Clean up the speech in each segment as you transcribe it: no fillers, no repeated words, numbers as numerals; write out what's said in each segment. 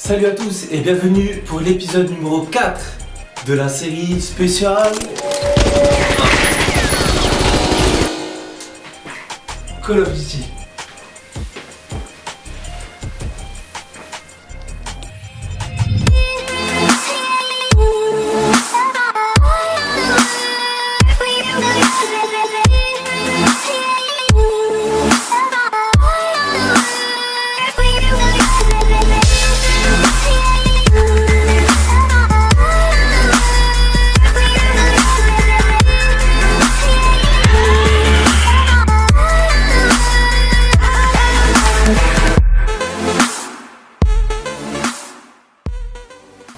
Salut à tous et bienvenue pour l'épisode numéro 4 de la série spéciale Call of Duty.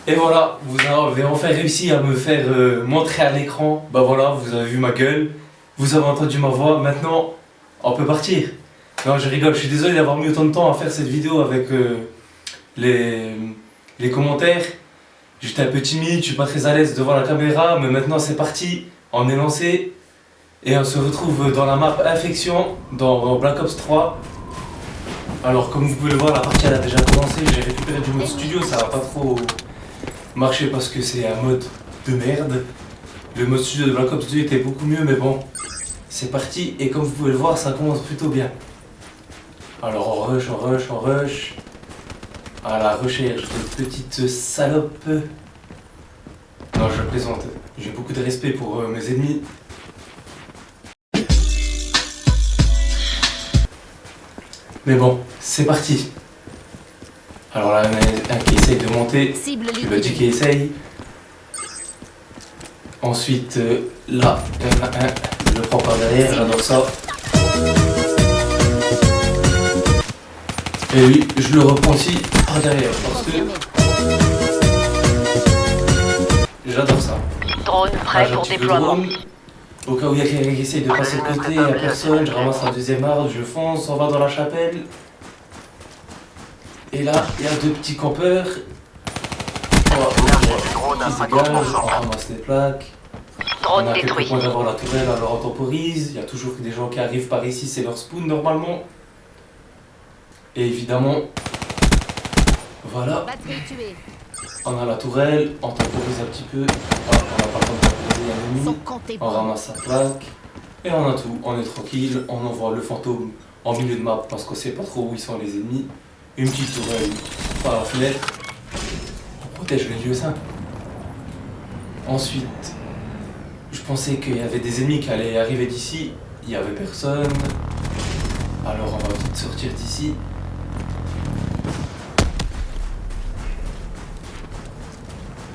Et voilà, vous avez enfin réussi à me faire montrer à l'écran. Bah voilà, vous avez vu ma gueule, vous avez entendu ma voix, maintenant on peut partir. Non, je rigole, je suis désolé d'avoir mis autant de temps à faire cette vidéo avec les commentaires. J'étais un peu timide, je suis pas très à l'aise devant la caméra, mais maintenant c'est parti, on est lancé. Et on se retrouve dans la map Infection, dans Black Ops 3. Alors comme vous pouvez le voir, la partie elle a déjà commencé, j'ai récupéré du mode studio, ça va pas trop marcher parce que c'est un mode de merde. Le mode studio de Black Ops 2 était beaucoup mieux, mais bon, c'est parti et comme vous pouvez le voir, ça commence plutôt bien. Alors on rush à la recherche de petites salopes. Non, je plaisante, j'ai beaucoup de respect pour mes ennemis. Mais bon, c'est parti. Alors là, il y en a un qui essaye de monter, le petit qui essaye. Ensuite, là, il y en a un, je le prends par derrière, j'adore ça. Et lui, je le reprends aussi par derrière, parce que j'adore ça. Drone prêt pour déploiement. Au cas où il y a quelqu'un qui essaye de passer de côté, il n'y a personne, je ramasse la deuxième arme, je fonce, on va dans la chapelle. Et là, il y a deux petits campeurs. On ramasse les plaques. On a quelques points d'avoir la tourelle, alors on temporise. Il y a toujours des gens qui arrivent par ici, c'est leur spawn normalement. Et évidemment, voilà. On a la tourelle, on temporise un petit peu. Ah, on n'a pas le temps de temporiser un ennemi. On ramasse sa plaque. Et on a tout, on est tranquille. On envoie le fantôme en milieu de map parce qu'on sait pas trop où ils sont les ennemis. Une petite tourelle par la fenêtre. On protège les lieux simples. Ensuite, je pensais qu'il y avait des ennemis qui allaient arriver d'ici. Il n'y avait personne. Alors on va vite sortir d'ici.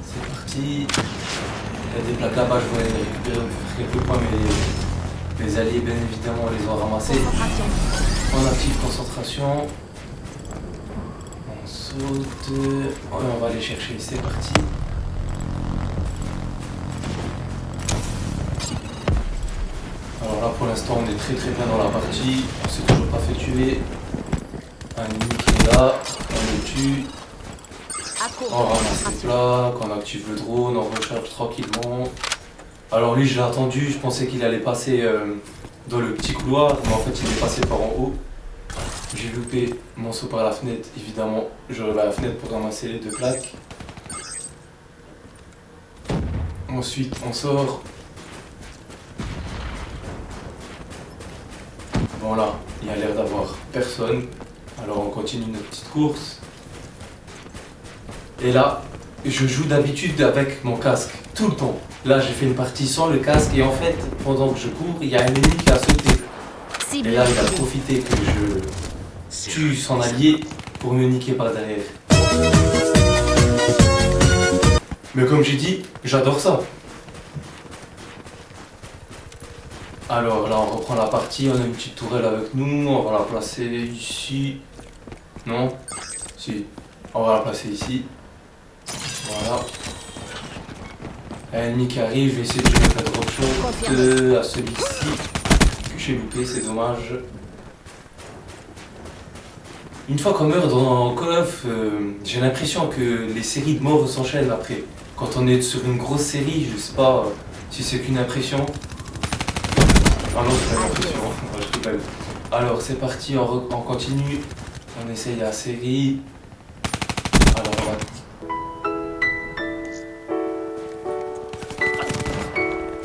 C'est parti. Il y a des plaques là-bas, je voulais récupérer quelques points, mais les alliés, bien évidemment, on les a ramassés. On active concentration. On saute. On va aller chercher, c'est parti. Alors là, pour l'instant, on est très très bien dans la partie. On s'est toujours pas fait tuer. Un ennemi qui est là, on le tue. On ramasse les plaques, on active le drone, on recharge tranquillement. Alors lui, je l'ai attendu, je pensais qu'il allait passer dans le petit couloir, mais en fait il est passé par en haut. J'ai loupé mon saut par la fenêtre, évidemment, je relève la fenêtre pour ramasser les deux plaques. Ensuite, on sort. Bon là, il y a l'air d'avoir personne, alors on continue notre petite course. Et là, je joue d'habitude avec mon casque, tout le temps. Là, j'ai fait une partie sans le casque et en fait, pendant que je cours, il y a un ennemi qui a sauté. Et là, il a profité que je tue son allié pour me niquer par derrière. Mais comme j'ai dit, j'adore ça. Alors là, on reprend la partie, on a une petite tourelle avec nous, on va la placer ici. Non? Si. On va la placer ici. Voilà. Un ennemi qui arrive, je vais essayer de jouer la drop shot à celui-ci que j'ai loupé, c'est dommage. Une fois qu'on meurt dans Call of, j'ai l'impression que les séries de morts s'enchaînent après. Quand on est sur une grosse série, je sais pas si c'est qu'une impression. Ah non, c'est pas une impression, je rigole. Alors c'est parti, on continue. On essaye la série. Alors droite.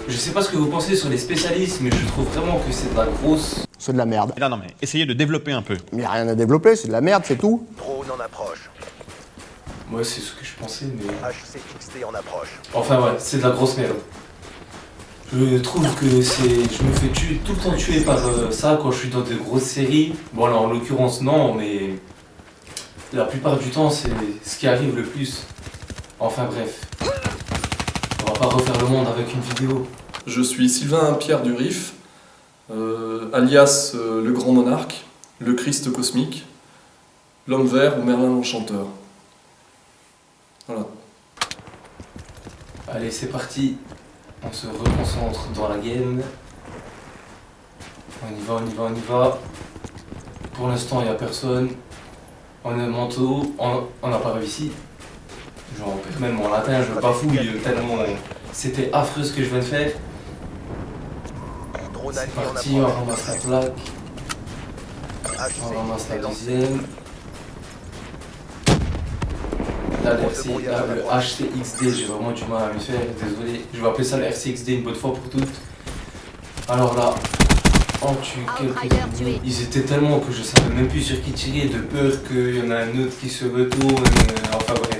Je sais pas ce que vous pensez sur les spécialistes, mais je trouve vraiment que c'est de la grosse... C'est de la merde. Non, mais essayez de développer un peu. Il n'y a rien à développer, c'est de la merde, c'est tout. Drone en approche. Ouais, c'est ce que je pensais, mais... HCXD en approche. Enfin ouais, c'est de la grosse merde. Je trouve que c'est... Je me fais tuer, tout le temps tuer par ça quand je suis dans de grosses séries. Bon là, en l'occurrence, non, mais... La plupart du temps, c'est ce qui arrive le plus. Enfin bref. On va pas refaire le monde avec une vidéo. Je suis Sylvain Pierre Durif, alias le Grand Monarque, le Christ Cosmique, l'Homme Vert ou Merlin l'Enchanteur. Voilà. Allez, c'est parti. On se reconcentre dans la game. On y va, on y va, on y va. Pour l'instant, il n'y a personne. On a un manteau. On n'a pas réussi. J'en perds même mon latin, je bafouille tellement c'était affreux ce que je viens de faire. C'est parti, on ramasse la plaque. On ramasse la deuxième. Là, le HCXD, j'ai vraiment du mal à me faire, désolé. Je vais appeler ça le RCXD une bonne fois pour toutes. Alors là, on tue quelques ennemis. Ils étaient tellement que je savais même plus sur qui tirer, de peur qu'il y en a un autre qui se retourne. Enfin bref.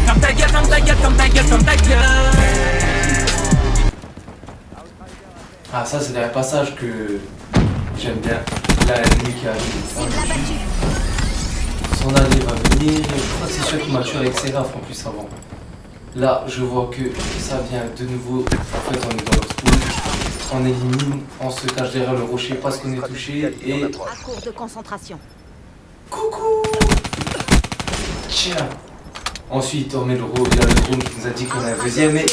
Ferme ta gueule, ferme ta gueule, ferme ta gueule, ferme ta gueule. Ah, ça c'est un passage que j'aime bien. Là, l'ennemi qui arrive. Son allié va venir. Je crois que c'est celui qui m'a tué avec Seraph en plus avant. Là, je vois que ça vient de nouveau. En fait, on est dans leur spawn. On élimine, on se cache derrière le rocher parce qu'on est touché. Et. À court de concentration. Coucou! Tiens! Ensuite, on met il y a le drone qui nous a dit qu'on a un deuxième. Et.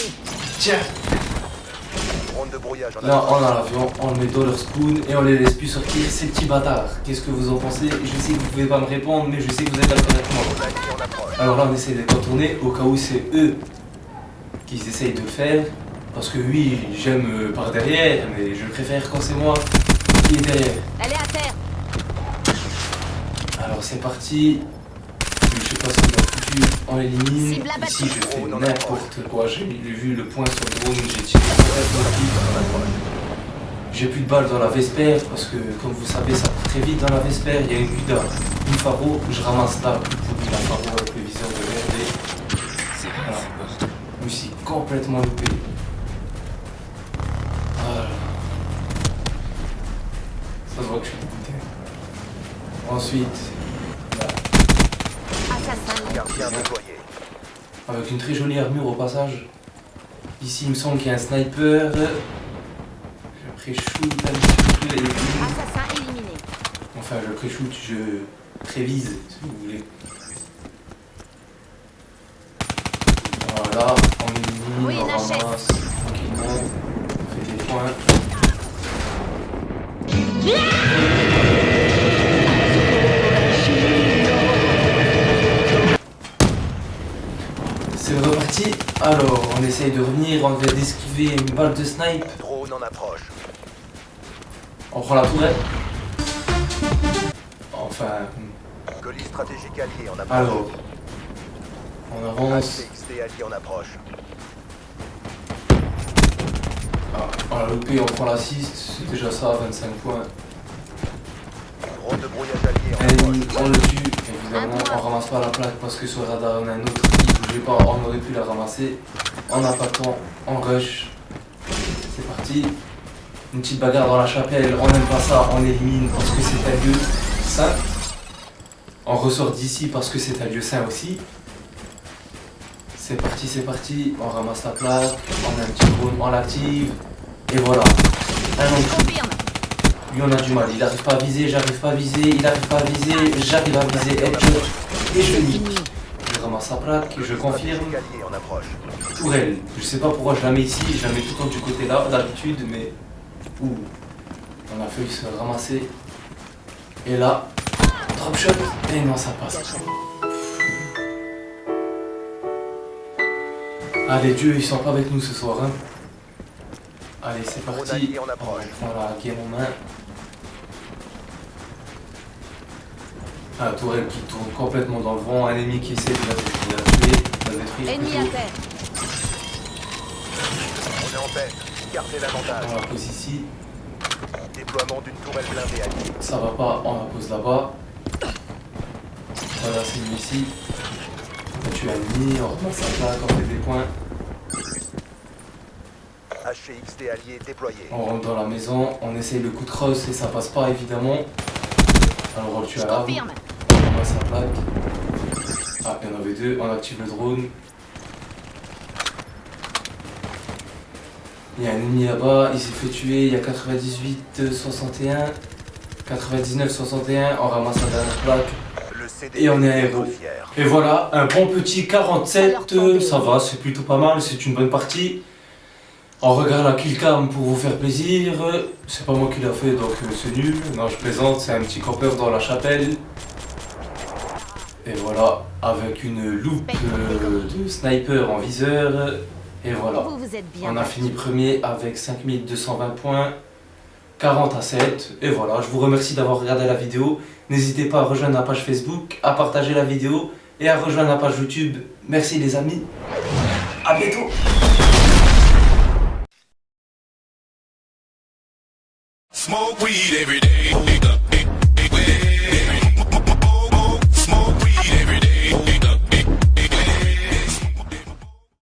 Tiens! Là, on a l'avion, on le met dans leur spawn et on les laisse plus sortir, ces petits bâtards. Qu'est-ce que vous en pensez? Je sais que vous pouvez pas me répondre, mais je sais que vous êtes d'accord avec moi. Alors là, on essaie de les contourner au cas où c'est eux qui essayent de le faire. Parce que oui, j'aime par derrière, mais je préfère quand c'est moi qui est derrière. Elle est à terre. Alors c'est parti. Je sais pas ce qu'on a foutu, on l'élimine. Ici je fais n'importe quoi, j'ai vu le point sur le drone, j'ai tiré. J'ai plus de balles dans la Vesper parce que comme vous savez ça part très vite dans la Vesper, il y a une Cuda, une Faro, je ramasse là, la Faro avec le viseur de verde. Voilà. Je me suis complètement loupé. Voilà. Ça se voit que je suis dégoûté. Ensuite, avec une très jolie armure au passage. Ici il me semble qu'il y a un sniper. Je pré-shoot un petit peu. Assassin éliminé. Enfin je pré-shoot, je prévise si vous voulez. Voilà, on élimine, Oui, on la ramasse chaise. tranquillement, on fait des points. C'est reparti. Alors, on essaye de revenir, on vient d'esquiver une balle de snipe. Drone en approche. On prend la tourelle. Enfin, Colis stratégique allié en approche. alors, on avance. HCXD allié en approche. Ah, on l'a loupé, on prend l'assist. C'est déjà ça, 25 points. Drone de brouillage allié en Ennemi, approche. on le tue. Évidemment, on ramasse pas la plaque parce que sur le radar on a un autre qui bougeait pas. On aurait pu la ramasser. En attaquant, on rush. C'est parti. Une petite bagarre dans la chapelle. On n'aime pas ça, on élimine parce que c'est un lieu sain. On ressort d'ici parce que c'est un lieu sain aussi. C'est parti, on ramasse la plaque, on a un petit drone, on l'active, et voilà. Un autre. Confirme. Lui on a du mal, il n'arrive pas à viser, j'arrive pas à viser, il n'arrive pas à viser, j'arrive à viser, headshot, et je nique. Je ramasse sa plaque, je confirme. Allié en approche. Tourelle, je sais pas pourquoi je la mets ici, je la mets tout le temps du côté là d'habitude, mais... Ouh, on a failli se ramasser. Et là, drop shot, et non ça passe. Ah les dieux ils sont pas avec nous ce soir hein. Allez c'est parti, on prend la game en main. Un tourelle qui tourne complètement dans le vent, un ennemi qui essaie de la détruire. Ennemi plutôt. à terre. On est en peine. Gardez l'avantage. On la pose ici. Déploiement d'une tourelle blindée alliée. Ça va pas, on la pose là-bas. Voilà, c'est lui ici. On tue un ennemi, on ramasse sa plaque, on fait des points. HCXD allié déployé. On rentre dans la maison, on essaye le coup de crosse et ça passe pas évidemment. Alors on le tue à l'arme. Confirme. On ramasse sa plaque. Ah, il y en avait deux, on active le drone. Il y a un ennemi là-bas, il s'est fait tuer, il y a 98-61. 99-61, on ramasse la dernière plaque. Le CD Et on est un héros. fier. Et voilà, un bon petit 47, ça va, c'est plutôt pas mal, c'est une bonne partie. On regarde la killcam pour vous faire plaisir. C'est pas moi qui l'a fait donc c'est nul. Non, je plaisante, c'est un petit campeur dans la chapelle. Et voilà, avec une loupe de sniper en viseur. Et voilà, Vous êtes bien. on a fini premier avec 5220 points. 40 à 7. Et voilà, je vous remercie d'avoir regardé la vidéo. N'hésitez pas à rejoindre la page Facebook, à partager la vidéo et à rejoindre la page YouTube. Merci les amis. À bientôt. Smoke weed every day.